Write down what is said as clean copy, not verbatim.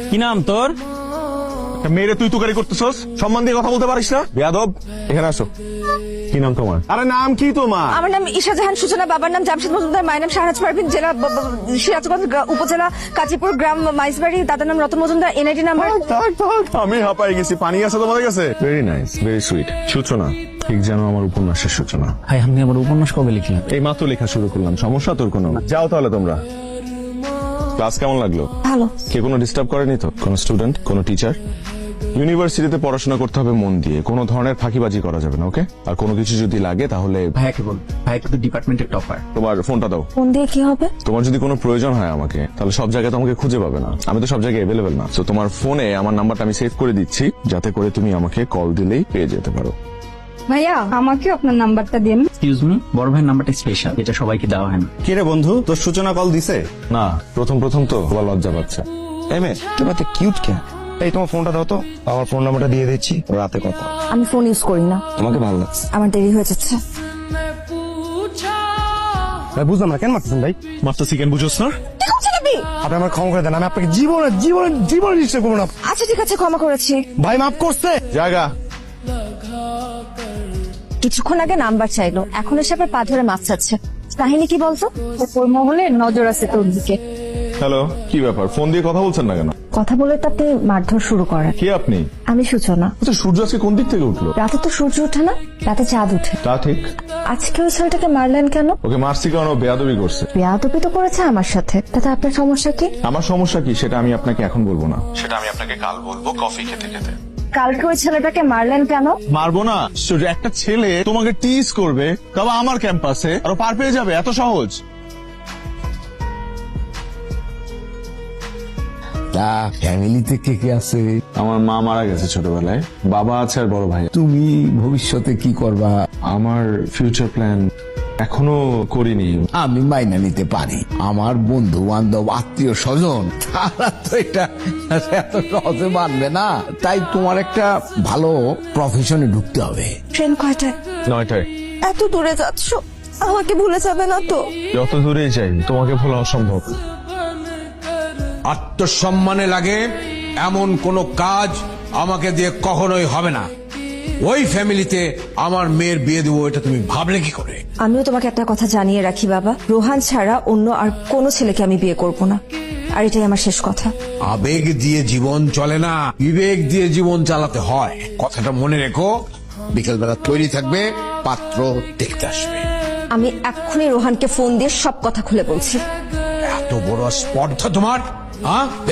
কি নাম তোর? মেয়েরে তুই তুকারি করতেছস, সম্মান দিয়ে কথা বলতে পারিস না? বেয়াদব, এখানে আসো। কি নাম তোমার? আরে নাম কি তোমার? আমার নাম ঈশা জাহান সূচনা, বাবার নাম জামশেদ মজুমদার, মায়ের নাম শাহনাজ পারভিন, জেলা সিরাজগঞ্জ উপজেলা কাজীপুর, গ্রাম মাইজবাড়ি, দাদার নাম রতন মজুমদার, এনআইডি নাম্বার। আমি হাঁপাই গেছি। পানি আছে তোমাদের কাছে? Very nice, very sweet. সূচনা ঠিক যেন আমার উপন্যাসের সূচনা। ভাই আপনি আমার উপন্যাস কবে লিখলেন? এই মাত্র লেখা শুরু করলাম। সমস্যা তোর কোনো? যাও তাহলে তোমরা। ক্লাস কেমন লাগলো? ভালো। কে কোনো ডিস্টার্ব করেনি তো? কোনো স্টুডেন্ট, কোনো টিচার? ইউনিভার্সিটিতে পড়াশোনা করতে হবে মন দিয়ে, কোনো ধরনের ফাঁকিবাজি করা যাবে না, ওকে? আর কোনো কিছু যদি লাগে তাহলে ভাইয়াকে বল, ভাই কিন্তু ডিপার্টমেন্টের টপার। তোমার ফোনটা দাও। ফোন দিয়ে কি হবে? তোমার যদি কোনো প্রয়োজন হয় আমাকে, তাহলে সব জায়গায় তো আমাকে খুঁজে পাবে না, আমি তো সব জায়গায় অ্যাভেলেবেল না। তো তোমার ফোনে আমার নাম্বারটা আমি সেভ করে দিচ্ছি, যাতে করে তুমি আমাকে কল দিলেই পেয়ে যেতে পারো। ভাইয়া আমাকে আপনার নাম্বারটা দিন। এক্সকিউজ মি, বড় ভাইয়ের নাম্বারটা স্পেশাল, এটা সবাইকে দেওয়া হয় না। কি রে বন্ধু, তোর সূচনা কল দিছে? না, প্রথম তো তোমার লজ্জা পাচ্ছে। এমএ তুমি এত কিউট কেন? এই তোমার ফোনটা দাও তো, আমার ফোন নাম্বারটা দিয়ে দিচ্ছি, রাতে কথা। আমি ফোন ইউজ করি না। তোমাকে ভালো লাগছে? আমার দেরি হয়ে যাচ্ছে। বুঝলাম না কেন মারতেছেন ভাই? মাস্টার চিকেন বুঝোস না? কি করছেন আপনি? আপনি আমার ক্ষমা করে দেন, আমি আপনাকে জীবনে নিশ্চয় করবো না। আচ্ছা ঠিক আছে, ক্ষমা করেছি। ভাই মাফ করছে। জায়গা কিছুক্ষণ আগে নাম্বার চাইলো, এখন এসে আবার পা ধরে মাছ চাচ্ছে। কাহিনী কি বলতো? ওর মহলে নজর আছে তোর দিকে। হ্যালো, কি ব্যাপার? ফোন দিয়ে কথা বলছেন না কেন? কথা বলে তো আপনি মারধর শুরু করেন। কে আপনি? আমি সূচনা। আচ্ছা, সূর্য আজকে কোন দিক থেকে উঠলো? রাতে তো সূর্য ওঠে না, রাতে চাঁদ ওঠে। তা ঠিক। আজকে ওই ছেলেটাকে মারলেন কেন? ওকে মারছি কারণ ও বেয়াদবি করছে। বেয়াদবি তো করেছে আমার সাথে, তাতে আপনার সমস্যা কি? আমার সমস্যা কি সেটা আমি আপনাকে এখন বলবো না, সেটা আমি আপনাকে কাল বলবো কফি খেতে খেতে। কালকে ওই ছেলেটাকে মারলেন কেন? মারবো না? একটা ছেলে তোমাকে টিজ করবে, তবে আমার ক্যাম্পাসে, আর ও পার পেয়ে যাবে, এত সহজ? তা ফ্যামিলিতে কে কে আছে? আমার মা মারা গেছে ছোটবেলায়, বাবা আছে আর বড় ভাই। তুমি ভবিষ্যতে কি করবা? আমার ফিউচার প্ল্যান এখনো করিনি। আমি মাইনা নিতে পারি, আমার বন্ধু বান্ধব আত্মীয় স্বজন তারা তো এটা এত সহজে মানবে না। তাই তোমার একটা ভালো প্রফেশনে ঢুকতে হবে। ট্রেন কয়টায়? 9টায়। এত দূরে যাচ্ছ, আমাকে ভুলে যাবে না তো? যত দূরেই যাই তোমাকে ভোলা অসম্ভব। আত্মসম্মানে লাগে এমন কোনো কাজ আমাকে দিয়ে কখনোই হবে না। ওই ফ্যামিলিতে আমার মেয়ের বিয়ে দেবো, এটা তুমি ভাবলে কি করে? আমিও তোমাকে একটা কথা জানিয়ে রাখি বাবা, রোহান ছাড়া অন্য আর কোনো ছেলেকে আমি বিয়ে করব না, আর এটাই আমার শেষ কথা। আবেগ দিয়ে জীবন চলে না, বিবেক দিয়ে জীবন চালাতে হয়, কথাটা মনে রেখো। বিকেলবেলা তৈরি থাকবে, পাত্র দেখতে আসবে। আমি এক্ষুনি রোহানকে ফোন দিয়ে সব কথা খুলে বলছি। এত বড় স্পর্ধা তোমার, হ্যাঁ?